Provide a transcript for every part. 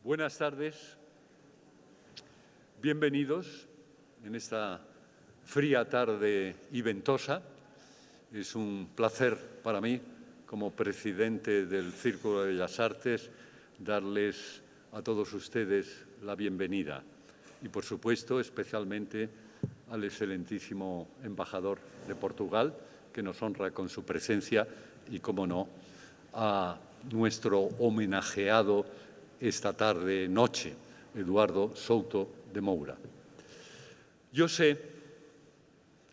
Buenas tardes, bienvenidos en esta fría tarde y ventosa. Es un placer para mí, como presidente del Círculo de Bellas Artes, darles a todos ustedes la bienvenida y, por supuesto, especialmente al excelentísimo embajador de Portugal, que nos honra con su presencia, y, como no, a nuestro homenajeado esta tarde-noche, Eduardo Souto de Moura. Yo sé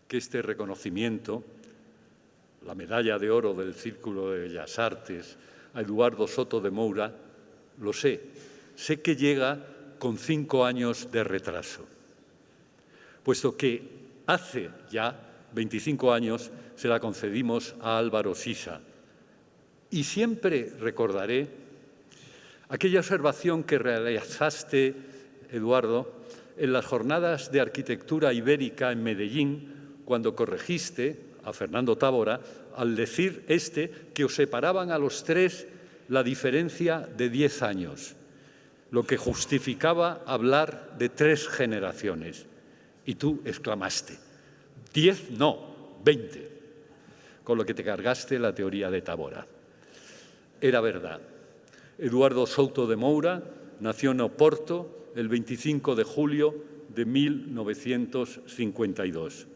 que este reconocimiento, la medalla de oro del Círculo de Bellas Artes a Eduardo Souto de Moura, lo sé que llega con 5 años de retraso, puesto que hace ya 25 años se la concedimos a Álvaro Sisa. Y siempre recordaré aquella observación que realizaste, Eduardo, en las jornadas de arquitectura ibérica en Medellín, cuando corregiste a Fernando Tábora al decir que os separaban a los tres la diferencia de 10 años, lo que justificaba hablar de 3 generaciones. Y tú exclamaste, 10 no, 20, con lo que te cargaste la teoría de Tábora. Era verdad. Eduardo Souto de Moura nació en Oporto el 25 de julio de 1952.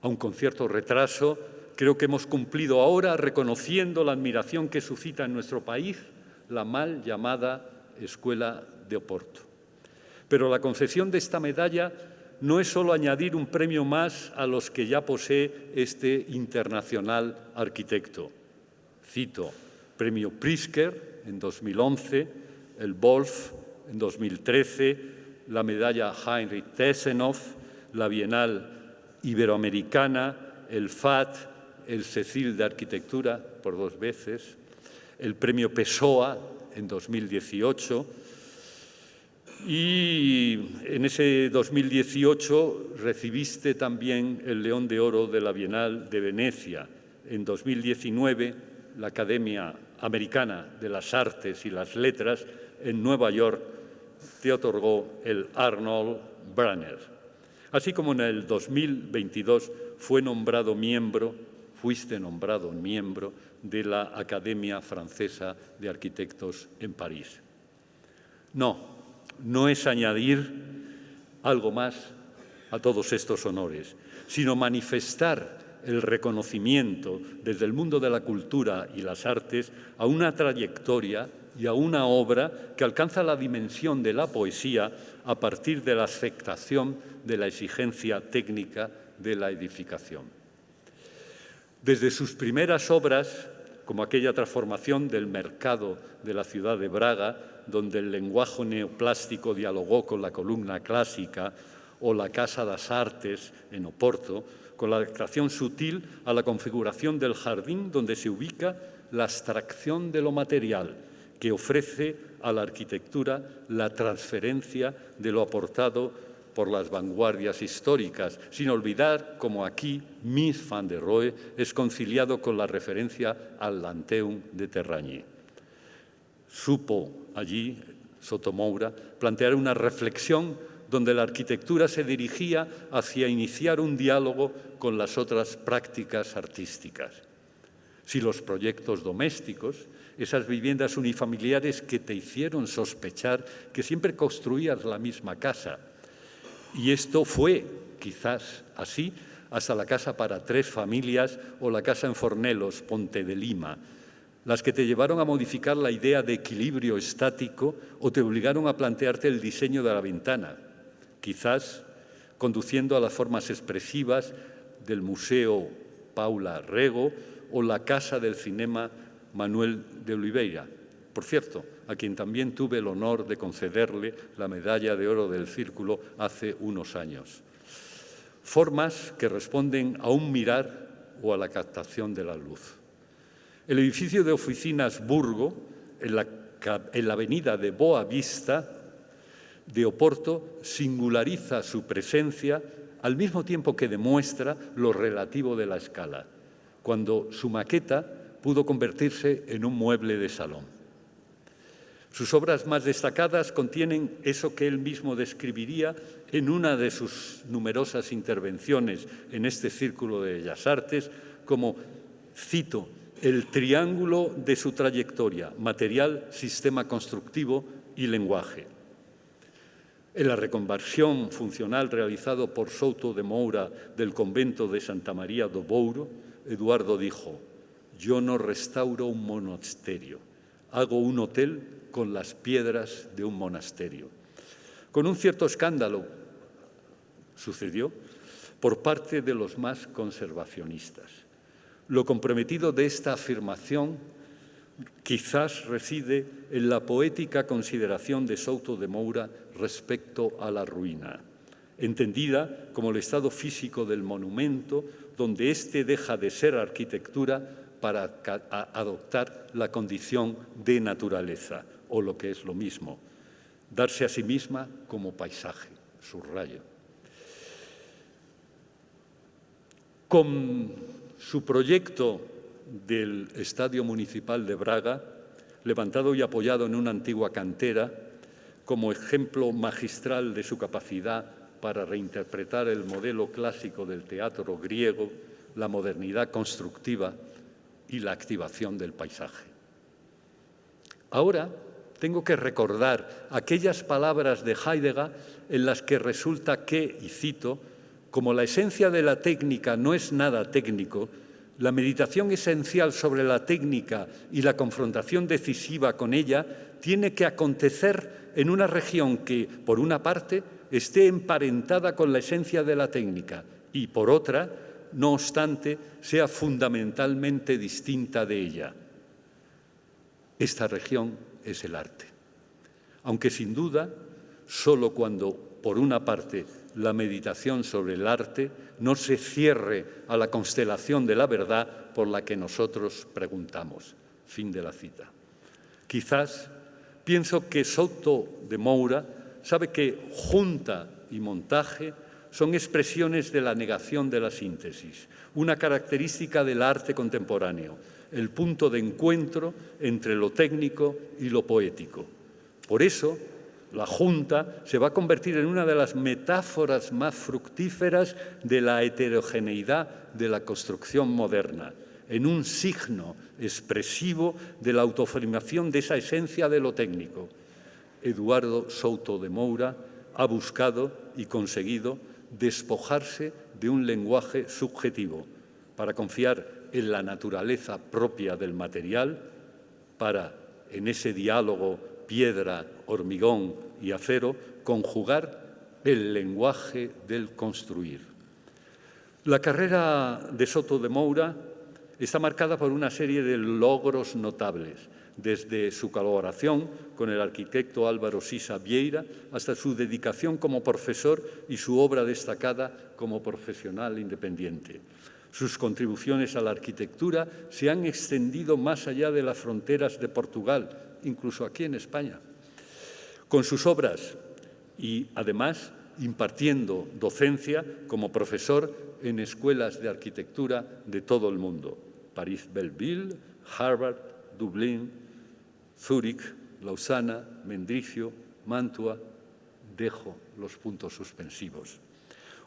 Aun con cierto retraso, creo que hemos cumplido ahora reconociendo la admiración que suscita en nuestro país la mal llamada Escuela de Oporto. Pero la concesión de esta medalla no es solo añadir un premio más a los que ya posee este internacional arquitecto. Cito: Premio Pritzker en 2011, el Wolf en 2013, la medalla Heinrich Tessenow, la Bienal Iberoamericana, el FAT, el Cecil de Arquitectura por 2 veces, el Premio Pessoa en 2018 y en ese 2018 recibiste también el León de Oro de la Bienal de Venecia. En 2019, la Academia Americana de las Artes y las Letras en Nueva York te otorgó el Arnold Branner. Así como en el 2022 fuiste nombrado miembro de la Academia Francesa de Arquitectos en París. No es añadir algo más a todos estos honores, sino manifestar el reconocimiento desde el mundo de la cultura y las artes a una trayectoria y a una obra que alcanza la dimensión de la poesía a partir de la aceptación de la exigencia técnica de la edificación. Desde sus primeras obras, como aquella transformación del mercado de la ciudad de Braga, donde el lenguaje neoplástico dialogó con la columna clásica, o la Casa das Artes en Oporto, con la adaptación sutil a la configuración del jardín donde se ubica la abstracción de lo material, que ofrece a la arquitectura la transferencia de lo aportado por las vanguardias históricas, sin olvidar cómo aquí Mies van der Rohe es conciliado con la referencia al Lanteum de Terragné. Supo allí Souto Moura plantear una reflexión donde la arquitectura se dirigía hacia iniciar un diálogo con las otras prácticas artísticas. Si los proyectos domésticos, esas viviendas unifamiliares que te hicieron sospechar que siempre construías la misma casa, y esto fue, quizás así, hasta la casa para 3 familias o la casa en Fornelos, Ponte de Lima, las que te llevaron a modificar la idea de equilibrio estático o te obligaron a plantearte el diseño de la ventana, quizás conduciendo a las formas expresivas del Museo Paula Rego o la Casa del Cinema Manuel de Oliveira. Por cierto, a quien también tuve el honor de concederle la medalla de oro del Círculo hace unos años. Formas que responden a un mirar o a la captación de la luz. El edificio de oficinas Burgo, en la avenida de Boa Vista de Oporto, singulariza su presencia al mismo tiempo que demuestra lo relativo de la escala, cuando su maqueta pudo convertirse en un mueble de salón. Sus obras más destacadas contienen eso que él mismo describiría en una de sus numerosas intervenciones en este Círculo de Bellas Artes como, cito, el triángulo de su trayectoria, material, sistema constructivo y lenguaje. En la reconversión funcional realizada por Souto de Moura del convento de Santa María do Bouro, Eduardo dijo: «Yo no restauro un monasterio, hago un hotel con las piedras de un monasterio». Con un cierto escándalo sucedió por parte de los más conservacionistas. Lo comprometido de esta afirmación quizás reside en la poética consideración de Souto de Moura respecto a la ruina, entendida como el estado físico del monumento, donde éste deja de ser arquitectura para adoptar la condición de naturaleza, o lo que es lo mismo, darse a sí misma como paisaje, subrayo. Con su proyecto del Estadio Municipal de Braga, levantado y apoyado en una antigua cantera, como ejemplo magistral de su capacidad para reinterpretar el modelo clásico del teatro griego, la modernidad constructiva y la activación del paisaje. Ahora tengo que recordar aquellas palabras de Heidegger en las que resulta que, y cito, como la esencia de la técnica no es nada técnico, la meditación esencial sobre la técnica y la confrontación decisiva con ella tiene que acontecer en una región que, por una parte, esté emparentada con la esencia de la técnica y, por otra, no obstante, sea fundamentalmente distinta de ella. Esta región es el arte. Aunque, sin duda, solo cuando, por una parte, la meditación sobre el arte no se cierre a la constelación de la verdad por la que nosotros preguntamos. Fin de la cita. Quizás pienso que Souto de Moura sabe que junta y montaje son expresiones de la negación de la síntesis, una característica del arte contemporáneo, el punto de encuentro entre lo técnico y lo poético. Por eso, la Junta se va a convertir en una de las metáforas más fructíferas de la heterogeneidad de la construcción moderna, en un signo expresivo de la autoafirmación de esa esencia de lo técnico. Eduardo Souto de Moura ha buscado y conseguido despojarse de un lenguaje subjetivo para confiar en la naturaleza propia del material, para, en ese diálogo piedra, hormigón y acero, conjugar el lenguaje del construir. La carrera de Souto de Moura está marcada por una serie de logros notables, desde su colaboración con el arquitecto Álvaro Sisa Vieira hasta su dedicación como profesor y su obra destacada como profesional independiente. Sus contribuciones a la arquitectura se han extendido más allá de las fronteras de Portugal, incluso aquí en España, con sus obras y, además, impartiendo docencia como profesor en escuelas de arquitectura de todo el mundo: París-Belleville, Harvard, Dublín, Zúrich, Lausana, Mendrisio, Mantua. Dejo los puntos suspensivos.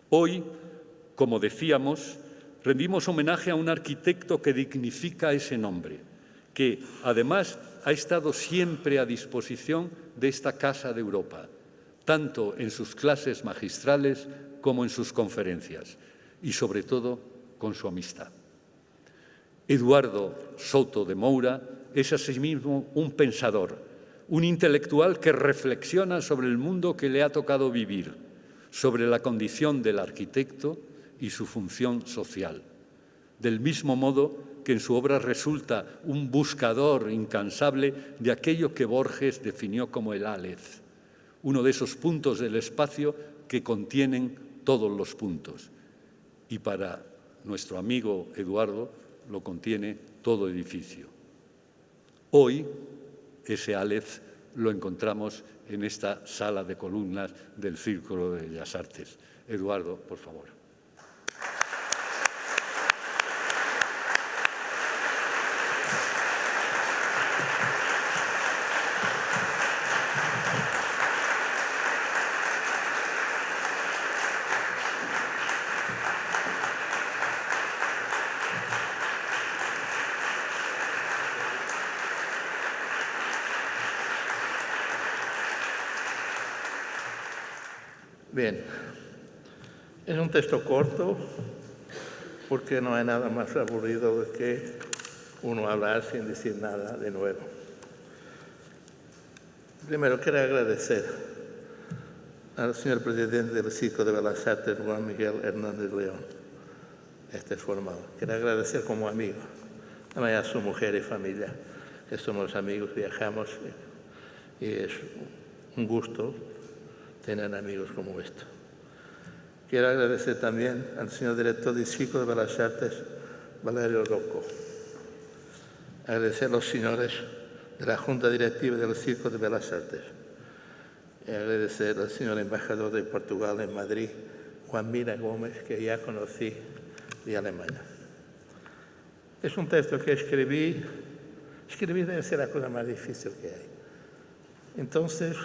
Hoy, como decíamos, rendimos homenaje a un arquitecto que dignifica ese nombre, que, además, ha estado siempre a disposición de esta Casa de Europa, tanto en sus clases magistrales como en sus conferencias, y sobre todo con su amistad. Eduardo Souto de Moura es asimismo un pensador, un intelectual que reflexiona sobre el mundo que le ha tocado vivir, sobre la condición del arquitecto y su función social. Del mismo modo que en su obra resulta un buscador incansable de aquello que Borges definió como el Aleph, uno de esos puntos del espacio que contienen todos los puntos. Y para nuestro amigo Eduardo lo contiene todo edificio. Hoy ese Aleph lo encontramos en esta sala de columnas del Círculo de Bellas Artes. Eduardo, por favor. Bien, es un texto corto porque no hay nada más aburrido de que uno hablar sin decir nada de nuevo. Primero, quiero agradecer al señor presidente del Círculo de Bellas Artes, Juan Miguel Hernández León, este formado. Quiero agradecer como amigo, también a su mujer y familia, que somos amigos, viajamos y es un gusto tener amigos como esto. Quiero agradecer también al señor director del Círculo de Bellas Artes, Valerio Rocco. Agradecer a los señores de la Junta Directiva del Círculo de Bellas Artes. Y agradecer al señor embajador de Portugal en Madrid, Juan Mira Gómez, que ya conocí de Alemania. Es un texto que escribir debe ser la cosa más difícil que hay. Entonces,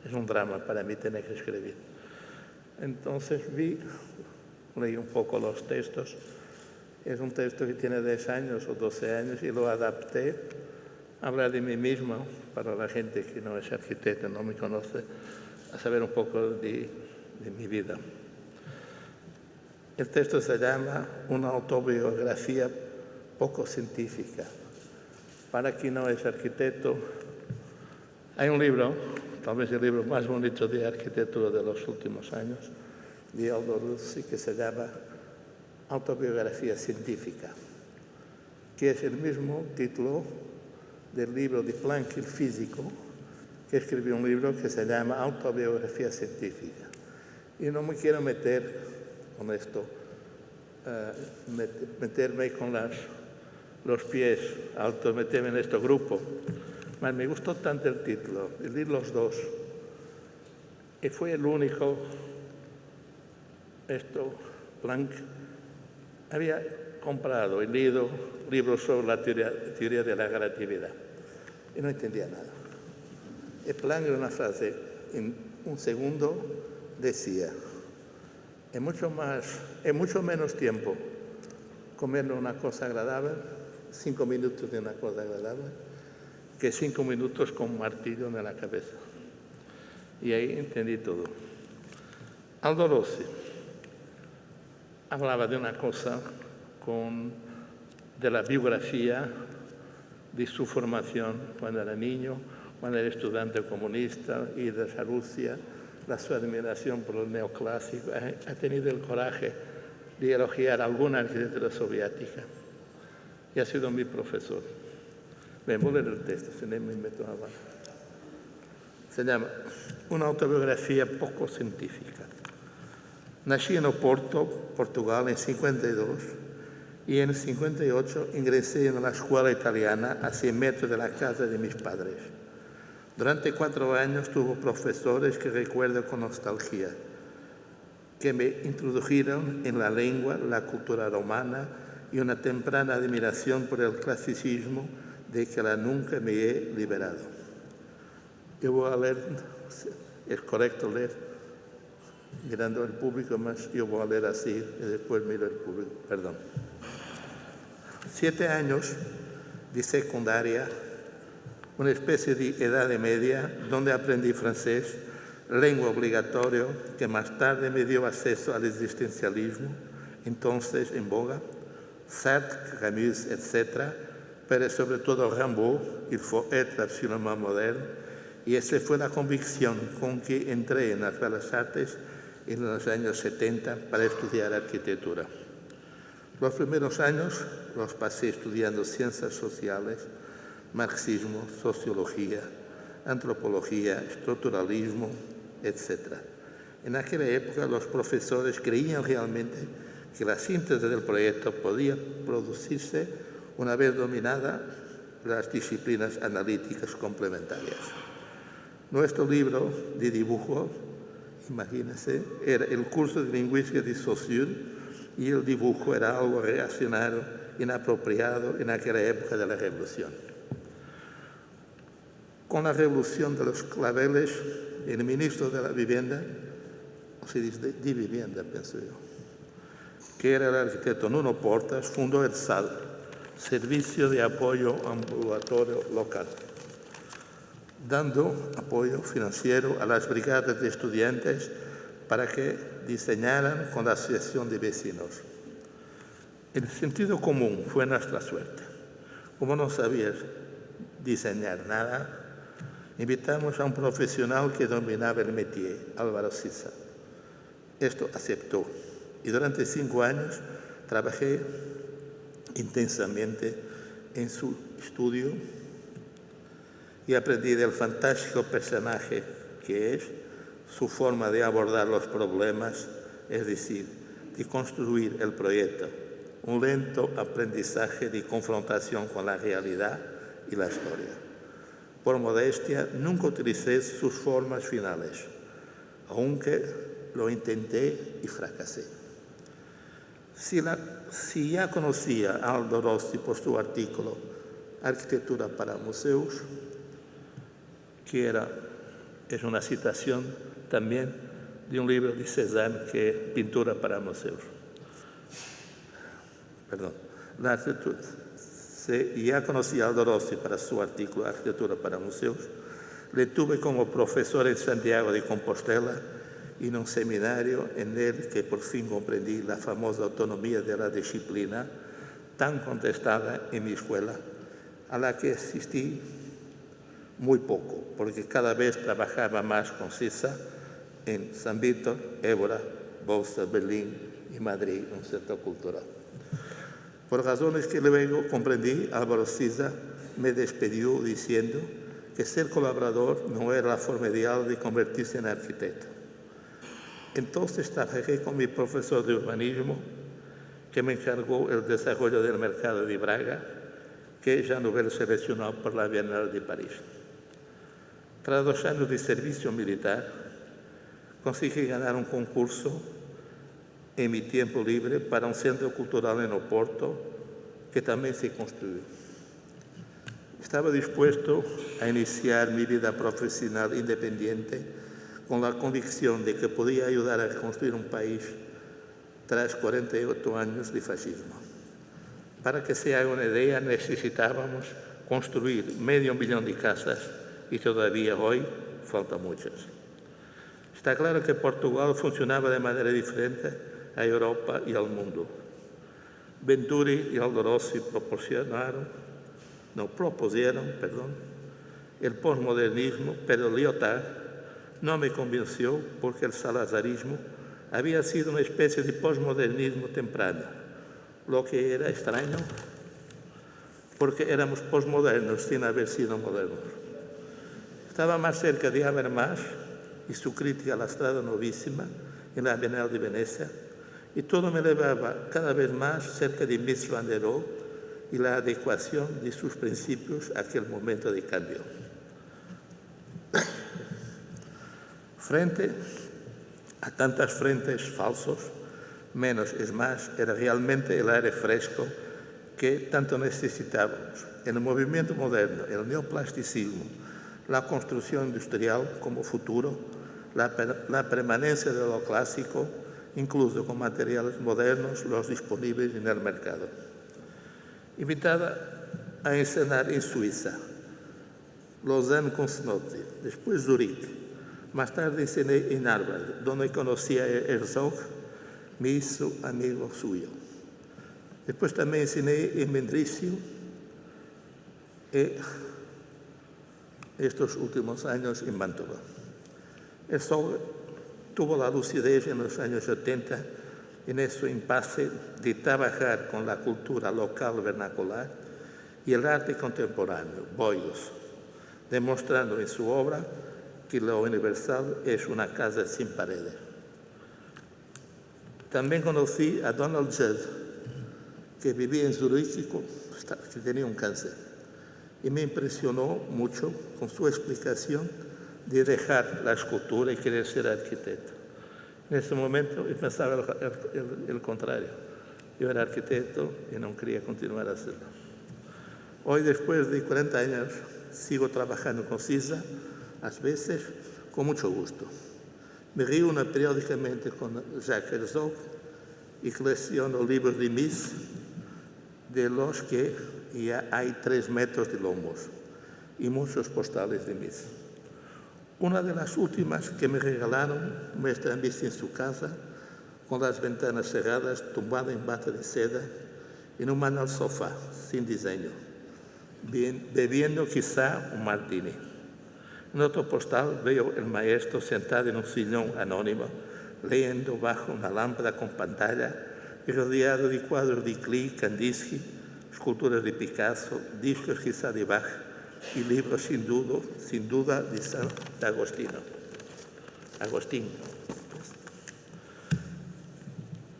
es un drama para mí tener que escribir. Entonces leí un poco los textos. Es un texto que tiene 10 años o 12 años y lo adapté a hablar de mí mismo para la gente que no es arquitecta, no me conoce, a saber un poco de mi vida. El texto se llama Una autobiografía poco científica. Para quien no es arquitecto, hay un libro, tal vez el libro más bonito de arquitectura de los últimos años, de Aldo Rizzi, que se llama Autobiografía científica, que es el mismo título del libro de Planck, el físico, que escribió un libro que se llama Autobiografía científica. Y no me quiero meter con esto, meterme con los pies altos, meterme en este grupo. Mas me gustó tanto el título, el leí los dos, y fue el único, Planck había comprado y leído libros sobre la teoría de la relatividad y no entendía nada. Y Planck, en una frase, en un segundo, decía, es mucho menos tiempo comer una cosa agradable, 5 minutos de una cosa agradable, que 5 minutos con un martillo en la cabeza. Y ahí entendí todo. Aldo Rizzi hablaba de una cosa de la biografía de su formación cuando era niño, cuando era estudiante comunista y de Rusia, su admiración por el neoclásico. Ha tenido el coraje de elogiar alguna arquitectura soviética y ha sido mi profesor. Bien, voy a leer el texto, si no me meto a hablar. Se llama Una autobiografía poco científica. Nací en Oporto, Portugal, en 52 y en 58 ingresé en la escuela italiana a 100 metros de la casa de mis padres. Durante 4 años tuve profesores que recuerdo con nostalgia, que me introdujeron en la lengua, la cultura romana y una temprana admiración por el clasicismo de que nunca me he liberado. Yo voy a leer, es correcto leer, mirando al público, más yo voy a leer así y después miro al público, perdón. 7 años de secundaria, una especie de edad media, donde aprendí francés, lengua obligatoria, que más tarde me dio acceso al existencialismo, entonces en boga, Sartre, Camus, etc., pero sobre todo Rimbaud, il faut être absolument moderne, y esa fue la convicción con que entré en las Bellas Artes en los años 70 para estudiar arquitectura. Los primeros años los pasé estudiando ciencias sociales, marxismo, sociología, antropología, estructuralismo, etc. En aquella época los profesores creían realmente que la síntesis del proyecto podía producirse una vez dominadas las disciplinas analíticas complementarias. Nuestro libro de dibujo, imagínense, era el curso de lingüística de Saussure y el dibujo era algo reaccionario, inapropiado en aquella época de la Revolución. Con la revolución de los claveles, el ministro de la Vivienda, o se dice de Vivienda, pienso yo, que era el arquitecto Nuno Portas, fundó el SAL, Servicio de Apoyo Ambulatorio Local, dando apoyo financiero a las brigadas de estudiantes para que diseñaran con la Asociación de Vecinos. El sentido común fue nuestra suerte. Como no sabía diseñar nada, invitamos a un profesional que dominaba el métier, Álvaro Siza. Esto aceptó y durante 5 años trabajé intensamente en su estudio y aprendí del fantástico personaje que es, su forma de abordar los problemas, es decir, de construir el proyecto, un lento aprendizaje de confrontación con la realidad y la historia. Por modestia, nunca utilicé sus formas finales, aunque lo intenté y fracasé. Si ya conocía a Aldo Rossi por su artículo Arquitectura para museos, que es una citación también de un libro de Cézanne que es Pintura para museos. Perdón. Ya conocí a Aldo Rossi para su artículo Arquitectura para museos. Le tuve como profesor en Santiago de Compostela y en un seminario en el que por fin comprendí la famosa autonomía de la disciplina tan contestada en mi escuela, a la que asistí muy poco, porque cada vez trabajaba más con Siza en San Víctor, Évora, Bolsa, Berlín y Madrid, un centro cultural. Por razones que luego comprendí, Álvaro Siza me despedió diciendo que ser colaborador no era la forma ideal de convertirse en arquitecto. Entonces trabajé con mi profesor de urbanismo, que me encargó el desarrollo del mercado de Braga, que ya no fue seleccionado por la Bienal de París. Tras 2 años de servicio militar, conseguí ganar un concurso en mi tiempo libre para un centro cultural en Oporto, que también se construyó. Estaba dispuesto a iniciar mi vida profesional independiente con la convicción de que podía ayudar a construir un país tras 48 años de fascismo. Para que se haga una idea, necesitábamos construir 500.000 de casas y todavía hoy faltan muchas. Está claro que Portugal funcionaba de manera diferente a Europa y al mundo. Venturi y Aldo Rossi propusieron el posmodernismo, pero Lyotard no me convenció porque el salazarismo había sido una especie de posmodernismo temprano, lo que era extraño porque éramos posmodernos sin haber sido modernos. Estaba más cerca de Habermas y su crítica a la Strada Novísima en la Bienal de Venecia, y todo me llevaba cada vez más cerca de Mies van der Rohe y la adecuación de sus principios a aquel momento de cambio. Frente a tantos frentes falsos, menos es más era realmente el aire fresco que tanto necesitábamos. En el movimiento moderno, el neoplasticismo, la construcción industrial como futuro, la permanencia de lo clásico, incluso con materiales modernos, los disponibles en el mercado. Invitada a enseñar en Suiza, Lausanne con Snoddy, después Zurich, más tarde enseñé en Harvard, donde conocí a Herzog, me hizo amigo suyo. Después también enseñé en Mendrisio, estos últimos años en Mantova. Herzog tuvo la lucidez en los años 70 en ese impasse de trabajar con la cultura local vernacular y el arte contemporáneo, Boyos, demostrando en su obra que lo universal es una casa sin paredes. También conocí a Donald Judd, que vivía en Zurich, que tenía un cáncer, y me impresionó mucho con su explicación de dejar la escultura y querer ser arquitecto. En ese momento yo pensaba el contrario. Yo era arquitecto y no quería continuar a hacerlo. Hoy, después de 40 años, sigo trabajando con Siza, a veces con mucho gusto. Me reúno periódicamente con Jacques Herzog y colecciono libros de Mies, de los que ya hay 3 metros de lomos, y muchos postales de Mies. Una de las últimas que me regalaron muestra a Missy en su casa, con las ventanas cerradas, tumbada en bata de seda, en un mano al sofá, sin diseño, bebiendo quizá un martini. En otro postal veo el maestro sentado en un sillón anónimo, leyendo bajo una lámpara con pantalla y rodeado de cuadros de Klee, Kandinsky, esculturas de Picasso, discos quizá de Bach y libros sin duda de San Agostino.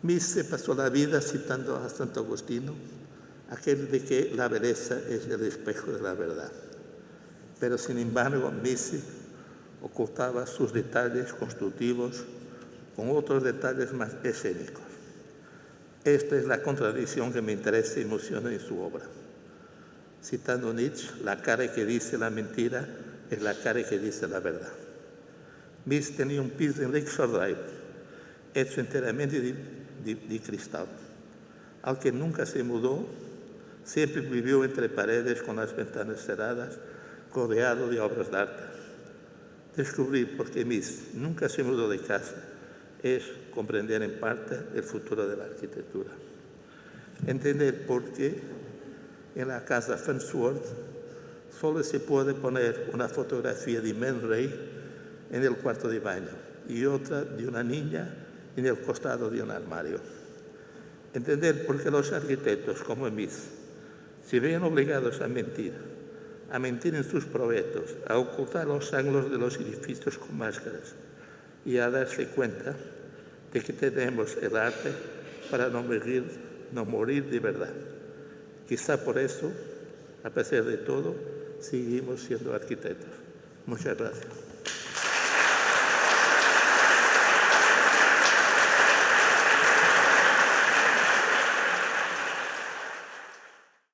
Miss se pasó la vida citando a Santo Agostino, aquel de que la belleza es el espejo de la verdad. Pero sin embargo, Missy ocultaba sus detalles constructivos con otros detalles más escénicos. Esta es la contradicción que me interesa y emociona en su obra. Citando Nietzsche, la cara que dice la mentira es la cara que dice la verdad. Miss tenía un piso en Lakeshore Drive, hecho enteramente de cristal, al que nunca se mudó, siempre vivió entre paredes con las ventanas cerradas, rodeado de obras de arte. Descubrir por qué Miss nunca se mudó de casa es comprender en parte el futuro de la arquitectura. Entender por qué en la casa Farnsworth solo se puede poner una fotografía de Man Ray en el cuarto de baño y otra de una niña en el costado de un armario. Entender por qué los arquitectos como Miss se ven obligados a mentir en sus proyectos, a ocultar los ángulos de los edificios con máscaras y a darse cuenta de que tenemos el arte para no morir de verdad. Quizá por eso, a pesar de todo, seguimos siendo arquitectos. Muchas gracias.